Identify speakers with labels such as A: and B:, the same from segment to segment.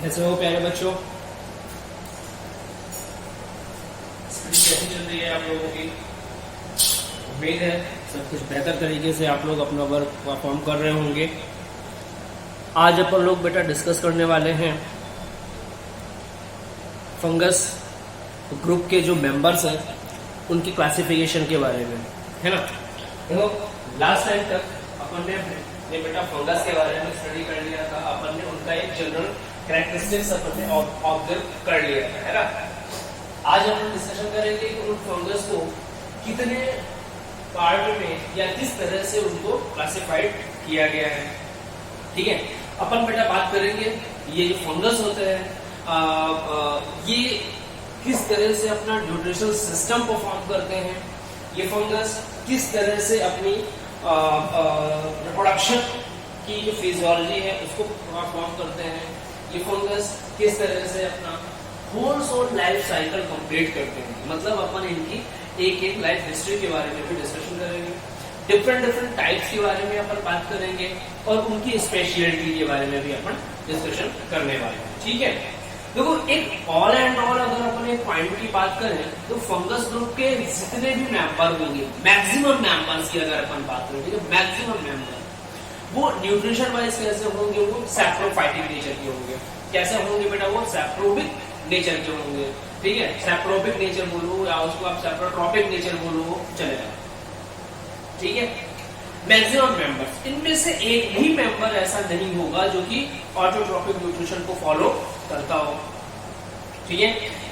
A: कैसे हो प्यारे बच्चों? स्टडी कैसी चल रही है आप लोगों की? उम्मीद है सब कुछ बेहतर तरीके से आप लोग अपना वर्क परफॉर्म कर रहे होंगे। आज अपन लोग बेटा डिस्कस करने वाले हैं फंगस ग्रुप के जो मेंबर्स हैं उनकी क्लासिफिकेशन के बारे में, है ना। देखो लास्ट टाइम तक अपन ने बेटा फंगस के बारे में स्टडी कर लिया था। अपन ने उनका एक जनरल कैरेक्टरिस्टिक्स अपन ने ऑब्जर्व कर लिया था, है ना। आज हम डिस्कशन करेंगे कि उन फंगस को कितने पार्ट में या किस तरह से उनको क्लासिफाइड किया गया है। ठीक है, अपन बेटा बात करेंगे ये जो फंगस होते हैं ये किस तरह से अपना न्यूट्रिशनल सिस्टम परफॉर्म करते हैं, ये फंगस किस तरह से अपनी रिप्रोडक्शन की जो फिजियोलॉजी है उसको परफॉर्म करते हैं, ये फंगस किस तरह से अपना whole sole life cycle complete करते हैं। मतलब अपन इनकी एक एक लाइफ हिस्ट्री के बारे में भी डिस्कशन करेंगे, डिफरेंट टाइप्स के बारे में अपन बात करेंगे और उनकी स्पेशलिटी के बारे में भी अपन डिस्कशन करने वाले हैं। ठीक है, देखो एक ऑल एंड ऑल अगर अपन एक पॉइंट की बात करें तो फंगस ग्रुप के जितने भी मेंबर होंगे, मैक्सिमम मेंबर्स की अगर अपन बात करें तो मैक्सिमम मेंबर वो न्यूट्रिशन वाइज कैसे होंगे, वो सैप्रोफाइटिक नेचर के होंगे। कैसे होंगे बेटा? वो सैप्रोबिक नेचर के होंगे। ठीक है, सैप्रोबिक नेचर बोलो या उसको आप सैप्रोट्रॉपिक नेचर बोलो चलेगा। ठीक है, मैक्सिमम मेंबर्स, इनमें से एक भी मेंबर ऐसा नहीं होगा जो कि ऑटोट्रॉपिक न्यूट्रिशन को फॉलो करता हो। ठीक है,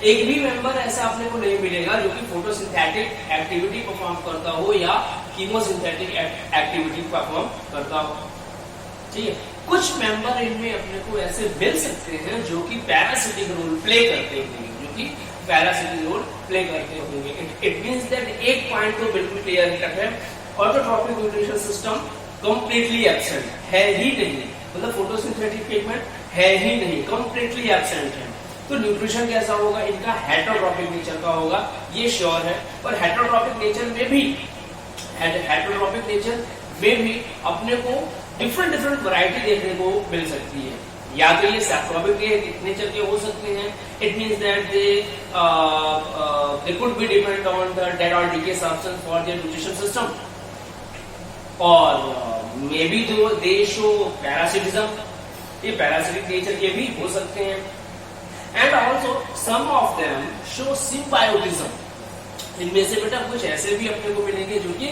A: एक भी मेंबर ऐसा अपने को नहीं मिलेगा जो कि फोटोसिंथेटिक एक्टिविटी परफॉर्म करता हो या कीमोसिंथेटिक एक्टिविटी परफॉर्म करता हो। ठीक है, कुछ मेंबर इनमें अपने को ऐसे मिल सकते हैं जो कि पैरासिटिक रोल प्ले करते होंगे, जो कि पैरासिटिक रोल प्ले करते होंगे। इट मींस दैट एक पॉइंट तो बिल्कुल क्लियर कट है, autotrophic nutrition system completely absent है ही नहीं, मतलब फोटोसिंथेटिक पिगमेंट है ही नहीं, कंप्लीटली एब्सेंट है। तो न्यूट्रिशन कैसा होगा? इनका हेटरोट्रॉपिक नेचर का होगा, ये श्योर है। और हेटरोट्रॉपिक नेचर में भी अपने को डिफरेंट वैरायटी देखने को मिल सकती है। या तो ये सैप्रोबिक नेचर के हो सकते हैं, it means that they could be depend on the dead और decay substance for their nutrition system, और मे बी जो दे शो पैरासिटिज्म, ये पैरासिटिक नेचर के भी हो सकते हैं। And also some of them show symbiotism, इनमें से बेटा कुछ ऐसे भी अपने को मिलेंगे जो कि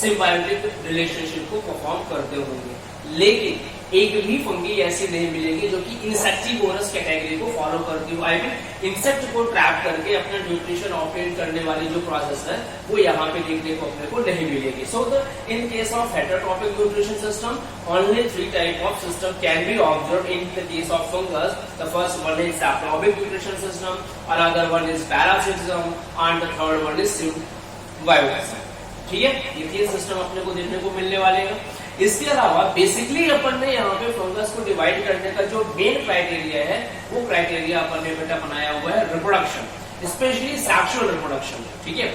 A: सिम्बायोटिक रिलेशनशिप को परफॉर्म करते होंगे। लेकिन एक भी फंगी ऐसी नहीं मिलेगी जो कि इंसेक्टिवोरस कैटेगरी को फॉलो करती हो। आई मीन इंसेक्ट को ट्रैप करके अपना न्यूट्रिशन ऑपरेट करने वाली जो प्रोसेस है वो यहाँ पे देखने को अपने को नहीं मिलेगी। So in case of heterotrophic nutrition system only 3 type of system can be observe in the case of fungus. The first one is saprobic nutrition system, another one is parasitism and the third one is symbiotism. ठीक है, ये 3 system अपने को देखने को मिलने वाले हैं। इसके अलावा बेसिकली अपन ने यहाँ पे फंगस को डिवाइड करने का जो मेन क्राइटेरिया है वो क्राइटेरिया अपन ने बेटा बनाया हुआ है रिप्रोडक्शन, स्पेशली सेक्सुअल रिप्रोडक्शन। ठीक है,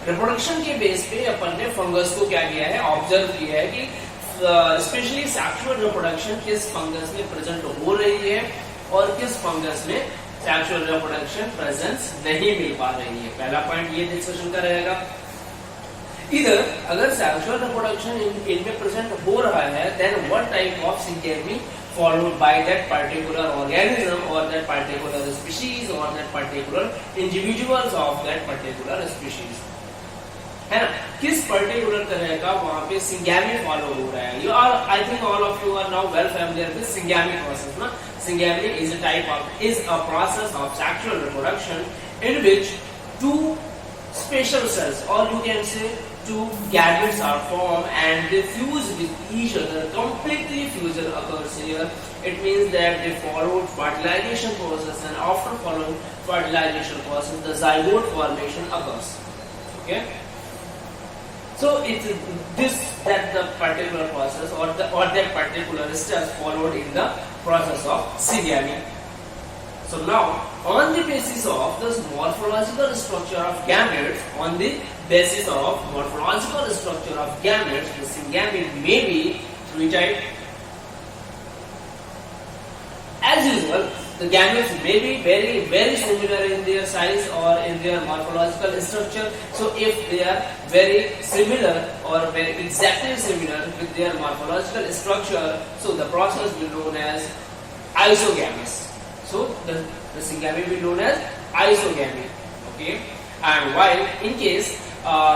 A: रिप्रोडक्शन के बेस पे अपन ने फंगस को क्या किया है, ऑब्जर्व किया है कि स्पेशली सेक्सुअल रिप्रोडक्शन किस फंगस में प्रेजेंट हो रही है और किस फंगस में सेक्सुअल रिप्रोडक्शन प्रेजेंस नहीं मिल पा रही है। पहला पॉइंट ये डिस्कशन का रहेगा। इधर अगर सेक्सुअल रिप्रोडक्शन इनमें प्रेजेंट हो रहा है, then what type of syngamy followed by that particular organism और दैट पर्टिकुलर स्पीशीज और that particular individuals of that particular species, है ना। किस पर्टिकुलर तरह का वहां पे सिंगेमी फॉलो हो रहा है। You are, I think all of you are now well familiar with syngamy process ना। Syngamy is a process of sexual reproduction in which 2 special cells, or you can say 2 gametes are formed and they fuse with each other. Completely fusion occurs here. It means that they followed fertilization process, and after following fertilization process, the zygote formation occurs. Okay. So it's that the particular process or that particular steps followed in the process of syngamy. So now, on the basis of this morphological structure of gametes, the syngamy may be 3 types. As usual, The gametes may be very similar in their size or in their morphological structure. So if they are very similar or very exactly similar with their morphological structure, so the process will be known as isogametes. So the syngamy will be known as isogamy. Okay, and while in case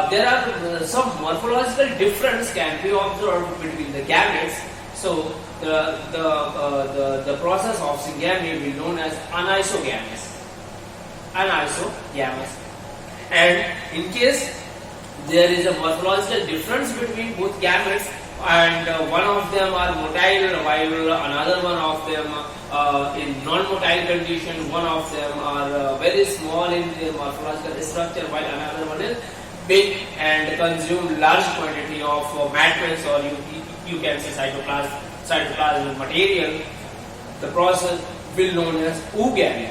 A: there are some morphological difference can be observed between the gametes, so the process of syngamy will be known as anisogametes. And in case there is a morphological difference between both gametes, and one of them are motile while another one of them in non-motile condition, one of them are very small in their morphological structure while another one is big and consume large quantity of matrix, or you can say cytoplasmic material, the process will known as oogamy.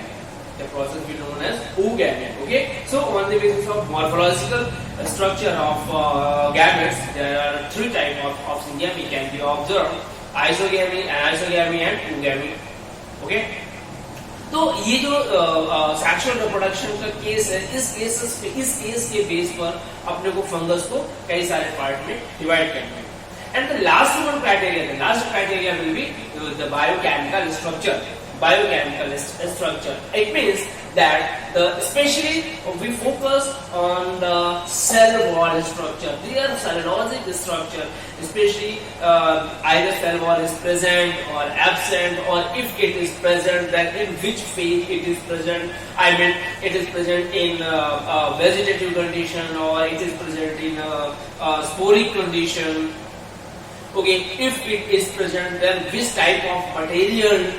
A: Okay, so on the basis of morphological structure of gametes, there are three types of syngamy can be observed: isogamy, anisogamy and oogamy. Okay, तो ये जो sexual reproduction का case है, इस case के base पर अपने को फंगस को कई सारे पार्ट में डिवाइड करना है. And the last criteria will be the biochemical structure. It means that especially we focus on the cell wall structure, their cellulosic structure, especially either cell wall is present or absent, or if it is present, then in which phase it is present. I mean, it is present in vegetative condition or it is present in sporic condition. Okay, if it is present, then which type of material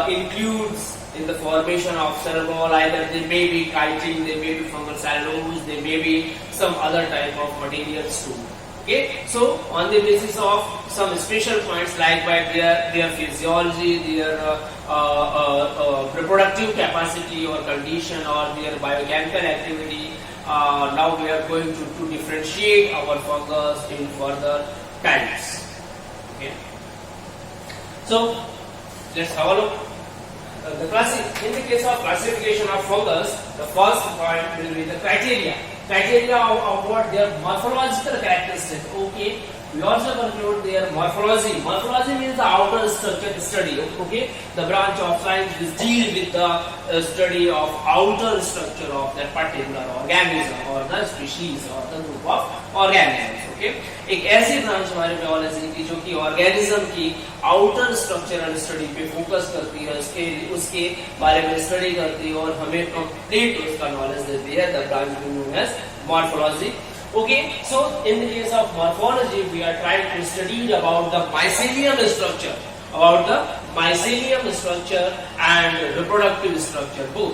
A: includes in the formation of cell wall? Either they may be chitin, they may be fungal cellulose, they may be some other type of materials too. Okay, so on the basis of some special points like by their physiology, their reproductive capacity or condition, or their biochemical activity, now we are going to differentiate our fungus in further types. Okay, so let's have a look. In the case of classification of fungus, the first point will be the criteria of what their morphological characteristics. Okay, we also conclude their morphology. Morphology means the outer structure study. Okay, the branch of science which deal with the study of outer structure of that particular organism or the species or the group of organisms. Okay, एक ऐसी branch हमारे biology की जो कि organism की outer structural study पे focus करती है, उसके बारे में स्टडी करती है और हमें कंप्लीट उसका नॉलेज देती है. The branch known as morphology. Okay, so in the case of morphology, we are trying to study about the mycelium structure, and reproductive structure both.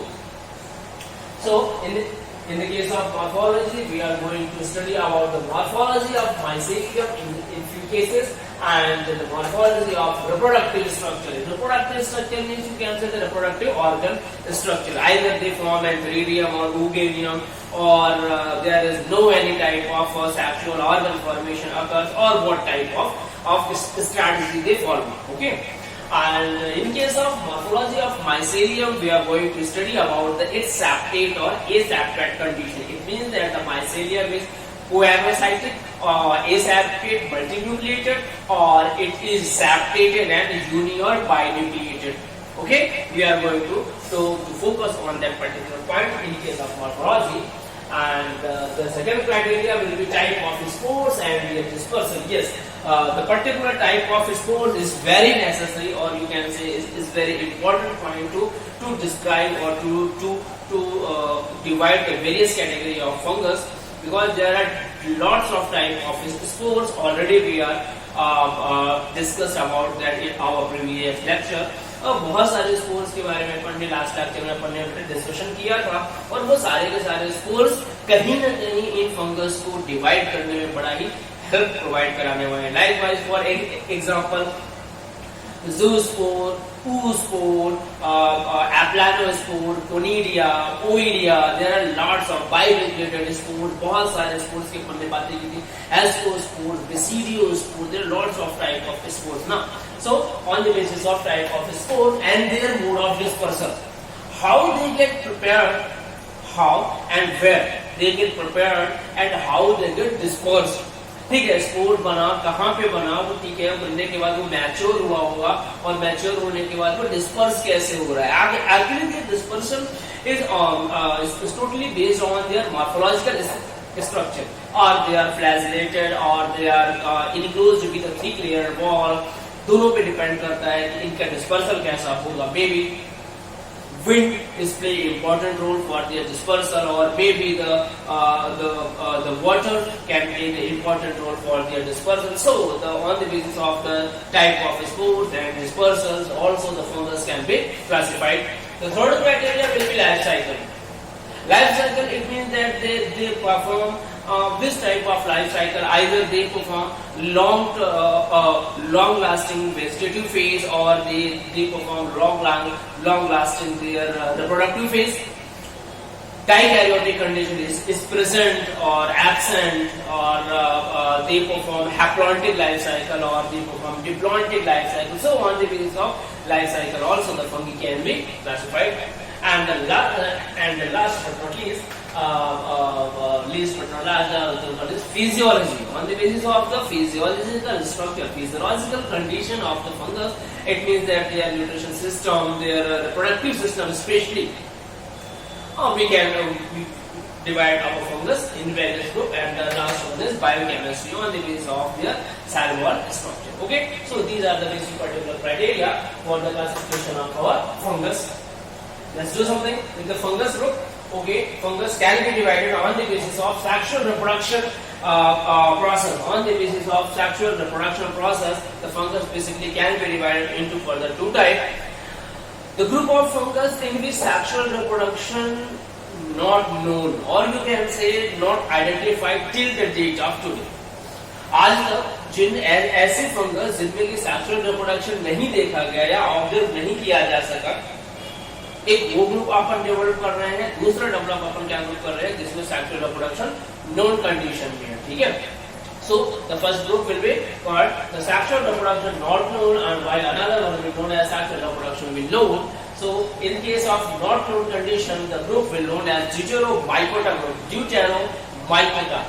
A: So in the case of morphology, we are going to study about the morphology of mycelium in few cases, and the morphology of reproductive structure. Reproductive structure means you can say the reproductive organ structure. Either they form antheridium or oogamium, or there is no any type of sexual organ formation occurs, or what type of strategy they form. Okay. And in case of morphology of mycelium, we are going to study about its septate or aseptate condition. It means that the mycelium is coemocytic, or aseptate, multinucleated, or it is septated and uni or binucleated. Okay, we are going to focus on that particular point in case of morphology. And the second criteria will be type of spores and their dispersal. Yes, the particular type of spores is very necessary, or you can say is very important point to describe or to divide the various category of fungus, because there are lots of type of spores. Already we are discussed about that in our previous lecture. बहुत सारे spores के बारे में पढ़ने last lecture में पढ़ने discussion किया था, और वो सारे के सारे स्पोर्स कहीं न कहीं इन फंगस को डिवाइड करने में बड़ा ही हेल्प प्रोवाइड कराने वाले हैं. Like wise for example zoospore, oospore, aplanospore, conidia, oidia. There are lots of binucleated spores. बहुत सारे spores के पढ़ने बातें की थी. Ascospore, basidiospore. There are lots of type of spores now. So on the basis of type of spore and their mode of dispersal, how they get prepared, how and where they get prepared and how they get dispersed. ठीक है, spore बना कहाँ पे बना वो ठीक है, बनने के बाद वो मैच्योर हुआ होगा और मैच्योर होने के बाद वो डिस्पर्स कैसे हो रहा है. Actually the dispersion is totally based on their morphological structure, or they are flagellated or they are enclosed with a thick layer wall. दोनों पे डिपेंड करता है कि इनका डिस्पर्सल कैसा होगा. Maybe wind is play important role for their dispersal, or maybe the water can play the important role for their dispersal. So on the basis of the type of spores and dispersals, also the fungus can be classified. The third criteria will be life cycle. Life cycle, it means that they perform this type of life cycle. Either they perform long lasting vegetative phase, or they perform long lasting their reproductive phase. Dikaryotic condition is present or absent, or they perform haplontic life cycle, or they perform diplontic life cycle. So on the basis of life cycle also the fungi can be classified. And the last but not least, is physiology. On the basis of the physiological structure, physiological condition of the fungus, it means that their nutrition system, their reproductive system especially, we can divide our fungus in various groups, and the last one is biochemistry on the basis of their cellular structure. Okay, so these are the basic particular criteria for the classification of our fungus. Let's do something with the fungus group. Okay, fungus can be divided on the basis of sexual reproduction process. On the basis of sexual reproduction process, the fungus basically can be divided into further two types. The group of fungus in which sexual reproduction not known, or you can say not identified till the date of today. आज तक जिन ऐसे fungus जिनमें की sexual reproduction नहीं देखा गया या observe नहीं किया जा सका, एक वो ग्रुप अपन डेवलप कर रहे हैं, दूसरा डेवलप अपन क्या ग्रुप कर रहे हैं जिसमें सेक्सुअल रिप्रोडक्शन नोन कंडीशन में है. ठीक है, so the first group will be called the sexual reproduction not known, and while another one will be known as sexual reproduction will known. So in case of not known condition, the group will known as Deuteromycota group. Deuteromycota.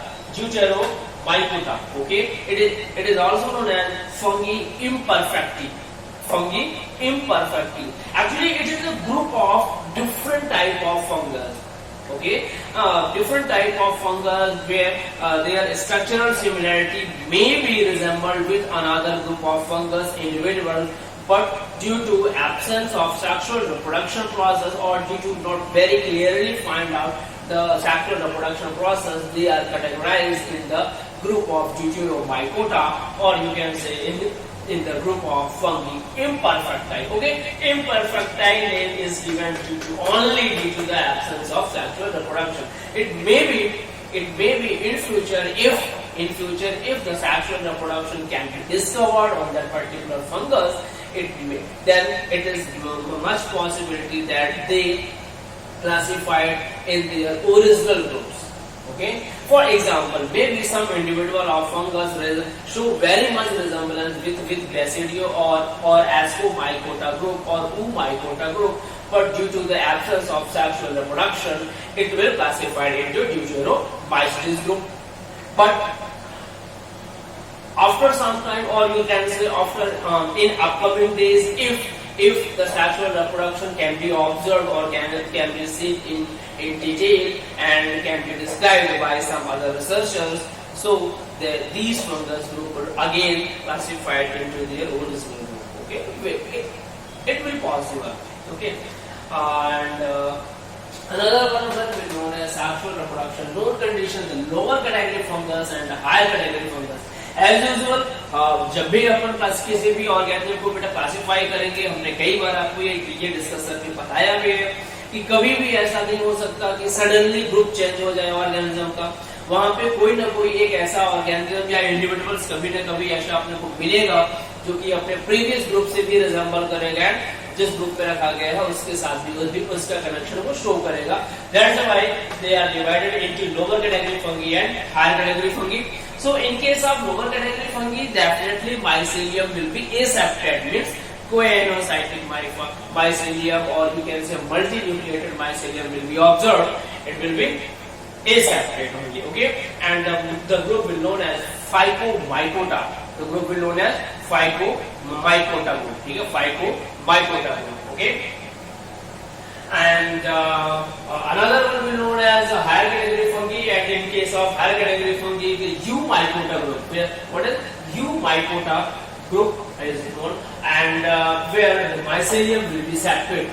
A: Okay, it is also known as fungi imperfecti. Actually, it is a group of different type of fungus. Okay, different type of fungus where their structural similarity may be resembled with another group of fungus individuals, but due to absence of sexual reproduction process, or due to not very clearly find out the sexual reproduction process, they are categorized in the group of Deuteromycota, or you can say in the group of fungi imperfecti. Okay, imperfecti name is given only due to the absence of sexual reproduction. It may be in future if the sexual reproduction can be discovered on that particular fungus, then it is much possibility that they classified in their original groups. Okay, for example, maybe some individual of fungus show very much resemblance with Basidio or Ascomycota group or Oomycota group, but due to the absence of sexual reproduction, it will classified into Deuteromycetes group. But after some time, or you can say after in upcoming days, if the sexual reproduction can be observed or can be seen in detail and can be described by some other researchers, so these fungus group are again classified into their original group. Okay, it will possible. Okay, and another one will be known as sexual reproduction known condition, the lower category fungus and the higher category fungus. As usual जब भी अपन किसी भी organism को बेटा classify करेंगे, हमने कई बार आपको ये डिस्कस करके बताया भी है कि कभी भी ऐसा नहीं हो सकता कि सडनली ग्रुप चेंज हो जाए ऑर्गेनिज्म का. वहां पे कोई ना कोई एक ऐसा ऑर्गेनिज्म या इंडिविजुअल्स कभी ना कभी ऐसा अपने को मिलेगा जो कि अपने प्रीवियस ग्रुप से भी रिजेंबल करेगा, जिस ग्रुप पे रखा गया है उसके साथ भी उसका कनेक्शन को शो करेगा. That's why they are divided into lower category fungi and higher category fungi. So in case of lower category fungi, definitely mycelium will be aseptate, means coenocytic mycelium, or you can say multinucleated mycelium will be observed. It will be aseptate only, okay? And the group will known as Phycomycota. The group will known as Phycomycota group, okay? Phycomycota group, okay? And another one will known as higher category fungi, and in case of higher category fungi, the Eumycota group. What is Eumycota group is known, and where the mycelium will be septate,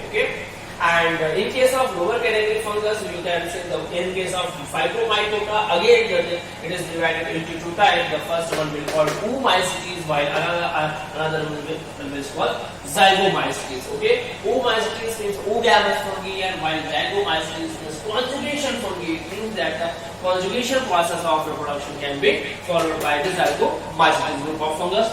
A: okay? And in case of lower category fungus, you can say in case of Phycomycota, again it is divided into two types. The first one will be called Oomycetes, while another one will be called Zygomycetes. Okay, Oomycetes means oogamous fungi, and while Zygomycetes means conjugation fungi. It means that the conjugation process of reproduction can be followed by the Zygomycetes group of fungus.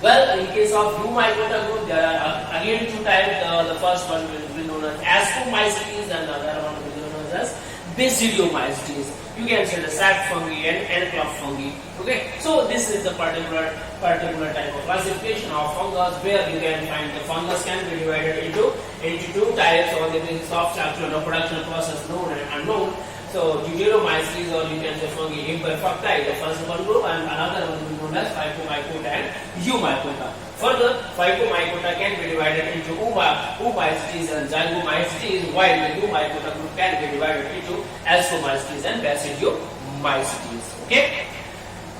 A: Well, in case of Eumycota group, there are again two types. The first one will be known as Ascomycetes, and the other one will be known as Basidiomycetes. You can say the sac fungi and club fungi. Okay, so this is the particular type of classification of fungus, where you can find the fungus can be divided into two types on the basis of structural reproduction process known and unknown. So Deuteromycetes, or you can say fungi imperfecti, the first one group, and another one will be known as Phycomycota and Eumycota. Further, Phycomycota can be divided into Oomycetes and Zygomycetes, while the Eumycota group can be divided into Ascomycetes and Basidiomycetes. Okay.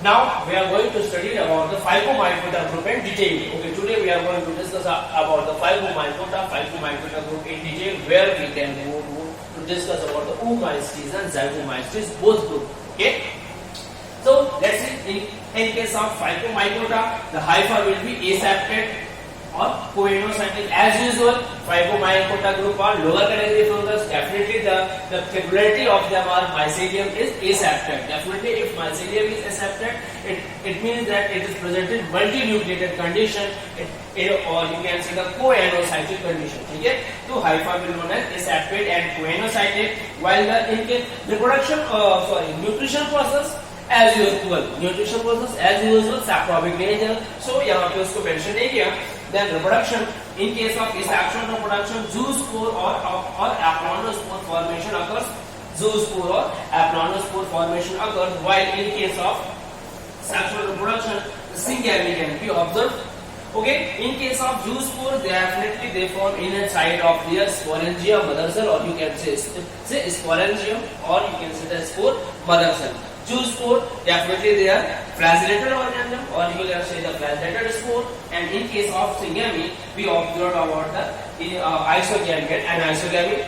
A: Now we are going to study about the Phycomycota group in detail. Okay, today we are going to discuss about the Phycomycota group in detail, where we can go to discuss about the Oomycetes and Zygomycetes both group. Okay. So let's see, in case of Phycomycota, the hypha will be aseptate or coenocytic as usual. Phycomycota group are lower category fungus. Definitely the capability of them are mycelium is aseptate. Definitely if mycelium is aseptate, it means that it is present in multinucleated condition, or you can say the coenocytic condition. Okay, so hypha will known as aseptate and coenocytic, while the in case reproduction nutrition process as usual, saprobic nature. So यहाँ पे उसको mention नहीं किया. Then reproduction, in case of asexual reproduction, zoospore or aplonospore formation occurs. While in case of sexual reproduction, syngamy can be observed. Okay, in case of zoospore, definitely they form inside of their sporangium mother cell, or you can say sporangium, or you can say the spore mother cell. Zoospore, definitely they are flagellated organism, or you can say the flagellated spore. And in case of syngamy, we observed about the isogamy and anisogamy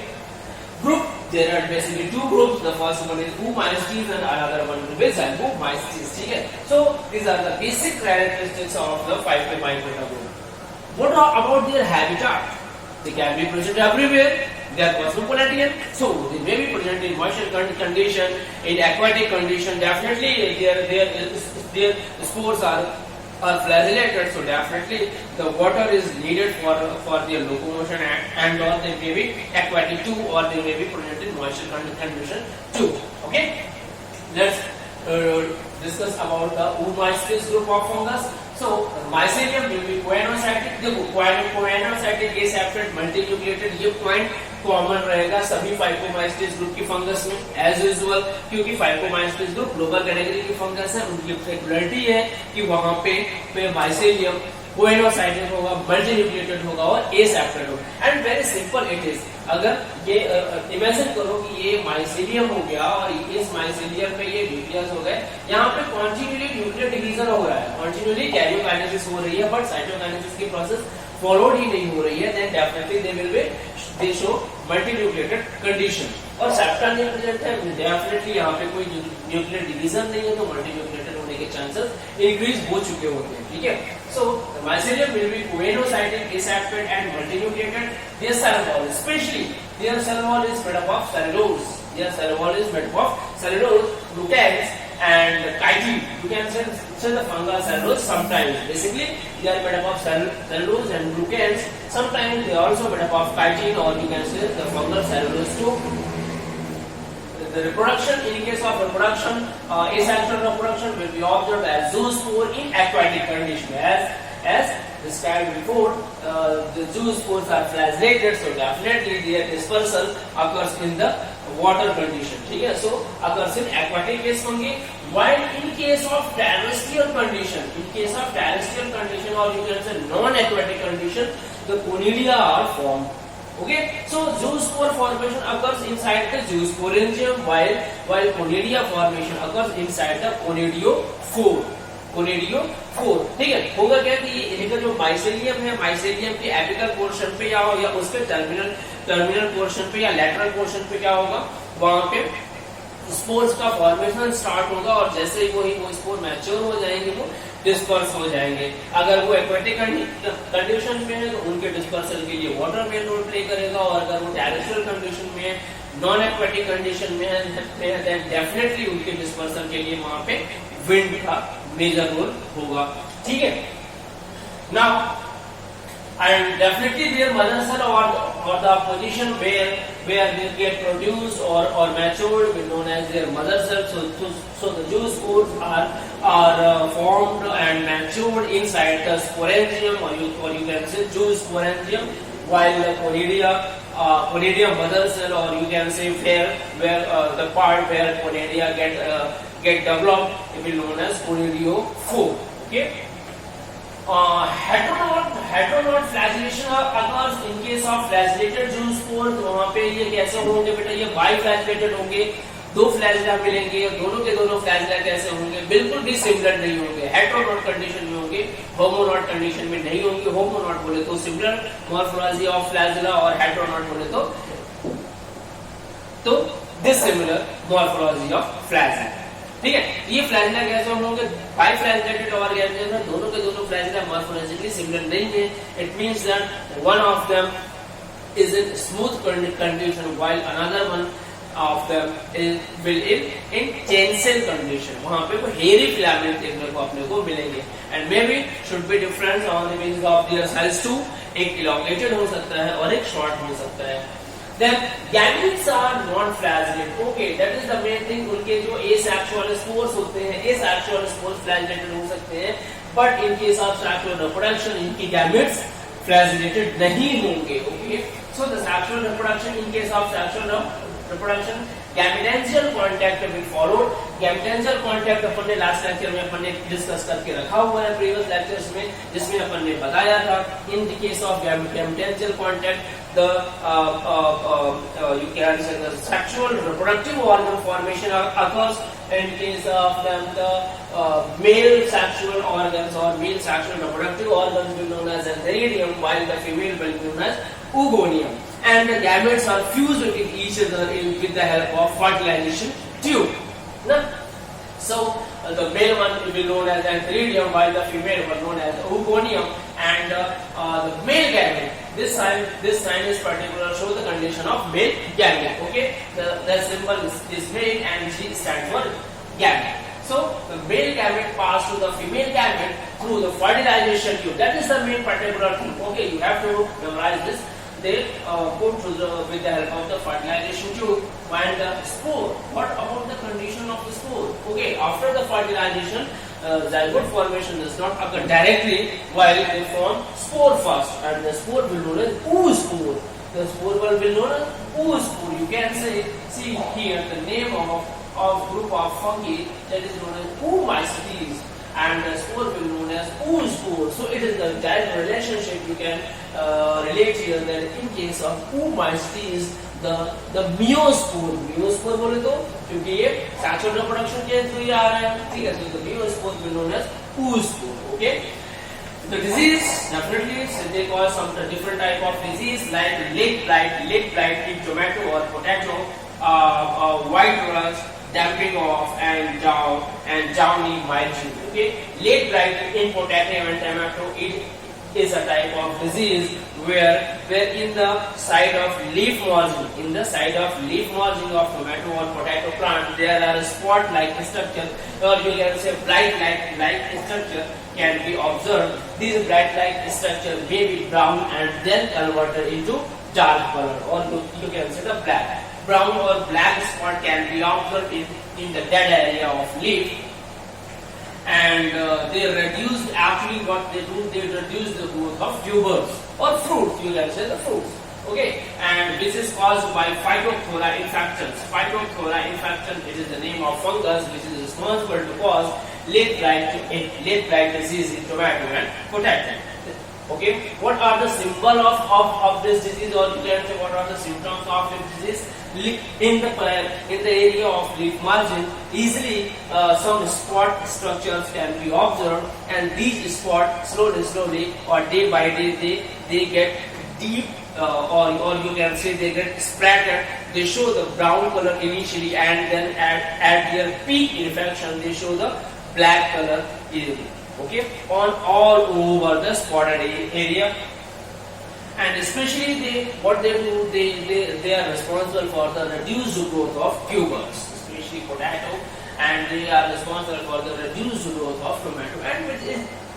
A: group. There are basically two groups. The first one is Oomycetes and another one will be Zygomycetes. Okay? So these are the basic characteristics of the Phycomycota group. What about their habitat? They can be present everywhere. They are cosmopolitan, so they may be present in moisture condition, in aquatic condition. Definitely, their spores are flagellated, so definitely the water is needed for their locomotion, and or they may be aquatic too, or they may be present in moisture condition too. Okay, let's discuss about the Oomycetes group of fungus. So mycelium will be coenocytic. देखो coenocytic aseptate multinucleated, ये point common रहेगा सभी Phycomycetes group की fungus में as usual, क्योंकि Phycomycetes group lower category की fungus है. उनकी पेक्युलरिटी है कि वहां पे माइसेलियम कोएनोसाइटिक होगा, मल्टीन्यूक्लिएटेड होगा और एसेप्टेट होगा. And very simple it is. अगर ये इमेजिन करो कि ये माइसेलियम हो गया और इस माइसेलियम में ये न्यूक्लियस हो गए, यहाँ पे कॉन्टिन्यूअसली न्यूक्लियर डिवीजन हो रहा है, कॉन्टिन्यूअसली कैरियोकाइनेसिस हो रही है, बट साइटोकाइनेसिस की प्रोसेस फॉलोड ही नहीं हो रही है. Then definitely they show multinucleated condition. और सेप्टा नहीं प्रेजेंट है, डेफिनेटली यहाँ पे कोई न्यूक्लियर डिवीजन नहीं है, तो मल्टीन्यूक्लिएटेड होने के चांसेस इंक्रीज हो चुके होते हैं. ठीक है. So the mycelium will be coenocytic, aseptate and multinucleated. Their cell wall, especially their cell wall is made up of cellulose. Lucans and chitin. You can say the fungal cellulose sometimes. Basically, they are made up of cellulose and lucans. Sometimes they are also made up of chitin, or you can say the fungal cellulose too. The reproduction, in case of reproduction, asexual reproduction will be observed as zoospore in aquatic condition. As described before, the zoospores are flagellated, so definitely their dispersal occurs in the water condition. ठीक है, so occurs in aquatic case होंगे. While in case of terrestrial condition, or you can say non-aquatic condition, the conidia are formed. Okay, so zoospore formation occurs inside the zoosporangium, while conidia formation occurs inside the conidiophore. ठीक है, होगा क्या कि इनका जो mycelium है, mycelium के apical portion पे या उसके टर्मिनल पोर्शन पे या लैटरल पोर्शन पे क्या होगा, वहां पे स्पोर्स का फॉर्मेशन स्टार्ट होगा और जैसे ही वो स्पोर मैच्योर हो जाएंगे वो डिस्पर्स हो जाएंगे. अगर वो एक्वेटिक कंडीशन में है तो उनके डिस्पर्सल के लिए वाटर मेन रोल प्ले करेगा, और अगर वो टेरेस्ट्रियल कंडीशन में है, नॉन एक्वेटिक कंडीशन में है, देन डेफिनेटली उनके डिस्पर्सल के लिए वहां पे विंड का मेजर रोल होगा. ठीक है, now and definitely their mother cell or the position where they get produced or matured will known as their mother cell. So the zoospores are formed and matured inside the sporangium, or you can say zoosporangium, while the conidia mother cell, or you can say where the part where conidia get developed, it will known as conidiophore. Okay. Heterokont flagellation occurs in case of flagellated zoospore. तो वहां पे ये कैसे होंगे बेटा, ये बाइफ्लैजिलेटेड होंगे, दो फ्लैजिला मिलेंगे, दोनों के दोनों फ्लैजिला कैसे होंगे, बिल्कुल भी सिमिलर नहीं होंगे. हेटेरोनॉट कंडीशन में होंगे, होमोनॉट कंडीशन में नहीं होंगे. होमोनॉट बोले तो सिमिलर मॉर्फोलॉजी ऑफ फ्लैजिला, और हेटेरोनॉट बोले तो डिसिमिलर मॉर्फोलॉजी ऑफ फ्लैजिला. ठीक है, ये फ्लैजिला कैसे हम लोग बाइफ्लैजिलेटेड ऑर्गेनिज्म है, दोनों के दोनों फ्लैजिला मॉर्फोलॉजिकली सिमिलर नहीं है. It means that one of them is in smooth condition while another one of them will in tensile condition. वहां पे वो हेयरी फिलामेंट देखने को अपने को मिलेंगे. And may be should be difference on the basis of their cells too, एक elongated हो सकता है और एक शॉर्ट हो सकता है. Then gametes are non-flagellated. Okay, that is the main thing. उनके जो asexual spores होते हैं, asexual spores flagellated हो सकते हैं, but in case of sexual reproduction, इनकी gametes flagellated नहीं होंगे. Okay, so the sexual reproduction, in case of sexual reproduction, gametential contact will follow. Gametential contact अपन ने लास्ट लेक्चर में अपन ने डिस्कस करके रखा हुआ है प्रीवियस लेक्चर्स में, जिसमें अपन ने बताया था इन the case of gametential contact the you can say the sexual reproductive organ formation occurs in case of them the male sexual organs or male sexual reproductive organs will be known as antheridium, while the female will be known as oogonium, and the gametes are fused with each other with the help of fertilization tube. Now, so the male one will be known as antheridium, while the female one known as oogonium, and the male gamete, this sign is particular show the condition of male gamete. Okay, the symbol is male and G stands for gamete. So the male gamete pass to the female gamete through the fertilization tube. That is the main particular thing. Okay, you have to memorize this. They put with the help of the fertilization tube and the spore. What about the condition of the spore? Okay, after the fertilization, zygote formation does not occur directly, while they form spore first, and the spore will be known as oospore. The spore will be known as oospore. You can see here the name of group of fungi that is known as Oomycetes, and the spore will be known as oospore. So it is the direct relationship you can relate here that in case of Oomycetes the meiospore बोले तो क्योंकि ये sexual reproduction के through आ रहा है. ठीक है, so the meiospore will be known as oospore. Okay, the disease definitely they cause some different type of disease like lake blight in tomato or potato, white rust, damping off, and downy mildew. Okay, lake blight in potato and tomato, it is a type of disease where in the side of leaf margin, of tomato or potato plant, there are a spot like structure, or you can say blight like structure can be observed. This blight like structure may be brown and then converted into dark color, or you can say the black. brown or black spot can be observed in the dead area of leaf. And they reduce, actually what they do, they reduce the growth of tubers or fruits, you can say the fruits. Okay, and this is caused by Phytophthora infections. Phytophthora infection, it is the name of fungus which is responsible to cause late blight disease in tomato and potato. Okay, what are the symbol of this disease, or you can say what are the symptoms of this disease? In the area of leaf margin, easily some spot structures can be observed, and these spots slowly or day by day they get deep, or you can say they get splattered. They show the brown color initially, and then at their peak infection they show the black color easily. Okay, on all over the spotted area. And especially what they do, they are responsible for the reduced growth of tubers, especially potato, and they are responsible for the reduced growth of tomato. And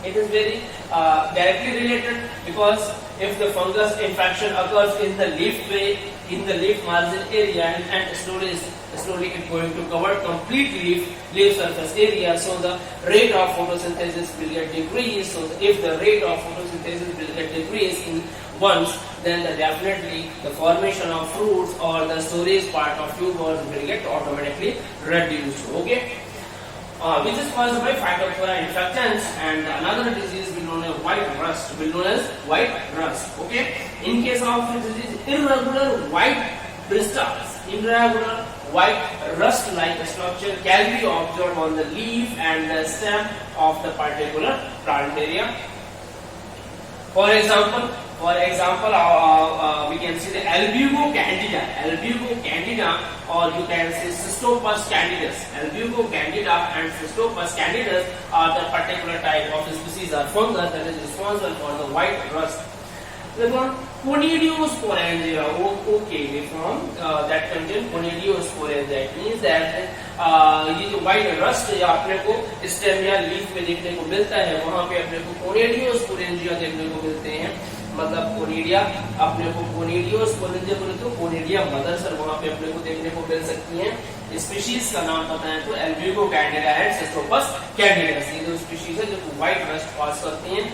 A: it is very directly related, because if the fungus infection occurs in the leaf margin area, and slowly it's going to cover complete leaf surface area, so the rate of photosynthesis will get decreased. So if the rate of photosynthesis will get decreased in once, then definitely the formation of fruits or the storage part of tubers will get automatically reduced. Okay, which is caused by Phytophthora infections. And another disease will known as white rust. Okay, in case of this disease, irregular white rust like structure can be observed on the leaf and the stem of the particular plant area. For example, we can see the Albugo candida, or you can say Cystopus candidus. Albugo candida and Cystopus candidus are the particular type of species or fungus that is responsible for the white rust. The one Conidiosporangia, okay, from that contain Conidiosporangia. That means that ये जो white rust या अपने को stem या leaf में देखने को मिलता है, वहाँ पे अपने को Conidiosporangia देखने को मिलते हैं. मतलब कोनिडिया अपने को कोनिडियोस्पोरेंजिया बोले तो कोनिडिया मदर सर वहाँ पे अपने को देखने को मिल सकती हैं. स्पीशीज का नाम बताएं तो एल्ब्यूगो कैंडिडा एंड सिस्टोपस कैंडिडस, ये दो स्पीशीज है जो व्हाइट रस्ट कॉज करती हैं.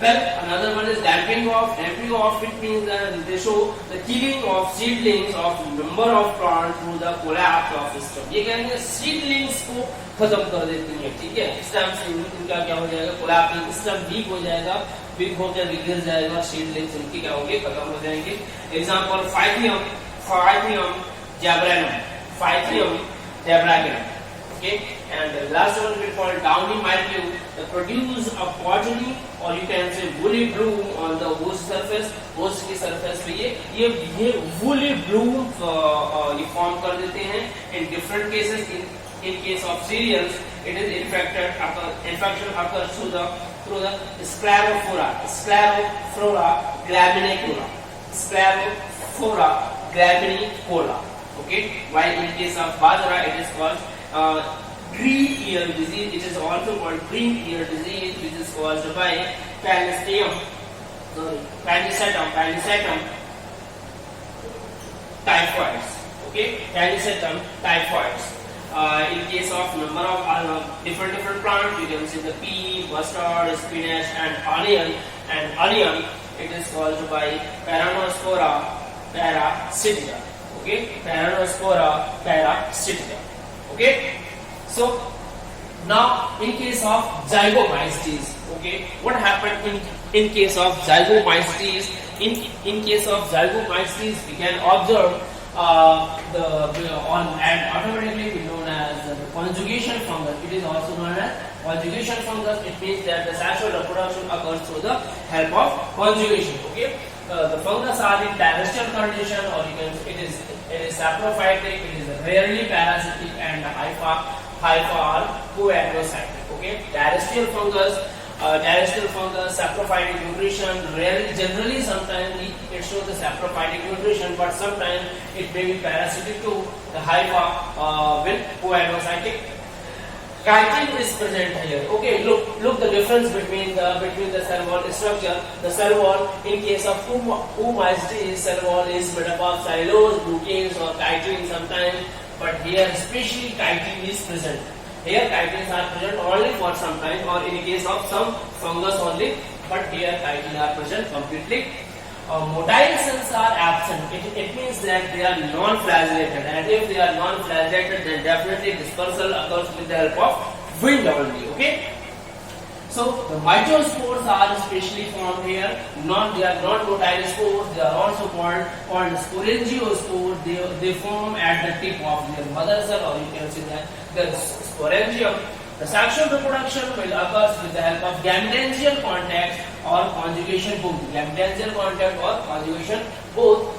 A: Well, another one is damping off. Damping off, it means that they show the killing of seedlings of number of plants through the collapse of system. ये कहेंगे seedlings को खत्म कर देती है, ठीक है. स्टेम से इनका क्या हो जाएगा, collapse, स्टेम वीक हो जाएगा, वीक होकर गिर जाएगा, seedlings इनकी क्या होंगे, खत्म हो जाएंगे. Example, Phythium jabraginum. Okay, and the last one we call downy mildew. They produce a pottery or you can say woolly bloom on the host surface. Host की सरफेस पे ये woolly bloom ये फॉर्म कर देते हैं. In different cases, in case of cereals, it is infection occurs through the Sclerophora graminicola. Okay, while in case of bajra, it is called green ear disease. It is also called green ear disease, which is caused by Panicetum typhoides. Okay, Panicetum typhoides. In case of number of different plants, you can see the pea, mustard, spinach, and onion. And onion, it is caused by Paranospora parasitica. Okay, Paranospora parasitica. Okay, so now in case of zygomycetes, okay, what happened in case of zygomycetes? In case of zygomycetes, we can observe and automatically be known as the conjugation fungus. It is also known as conjugation fungus. It means that the sexual reproduction occurs through the help of conjugation. Okay, the fungus are in terrestrial condition, or you can it is saprophytic. It is rarely parasitic, and hypha or coagrocytic. Okay, terrestrial fungus, saprophytic nutrition. Rarely, generally, sometimes it shows the saprophytic nutrition, but sometimes it may be parasitic too. The hypha will coagrocytic. chitin is present here. Okay, look the difference between the cell wall structure. The cell wall in case of oomycetes, cell wall is made up of cellulose, glucans or chitin sometimes, but here especially chitin is present. Here chitins are present only for some time, or in case of some fungus only, but here chitin are present completely. Motile cells are absent. It means that they are non-flagellated, and if they are non-flagellated, then definitely dispersal occurs with the help of wind only. Okay. So the mitospores are specially formed here. They are not motile spores. They are also called sporangiospores. They form at the tip of their mother cell, or you can see that the sporangium. The sexual reproduction will occur with the help of gametangial contact or conjugation both. Gametangial contact or conjugation both.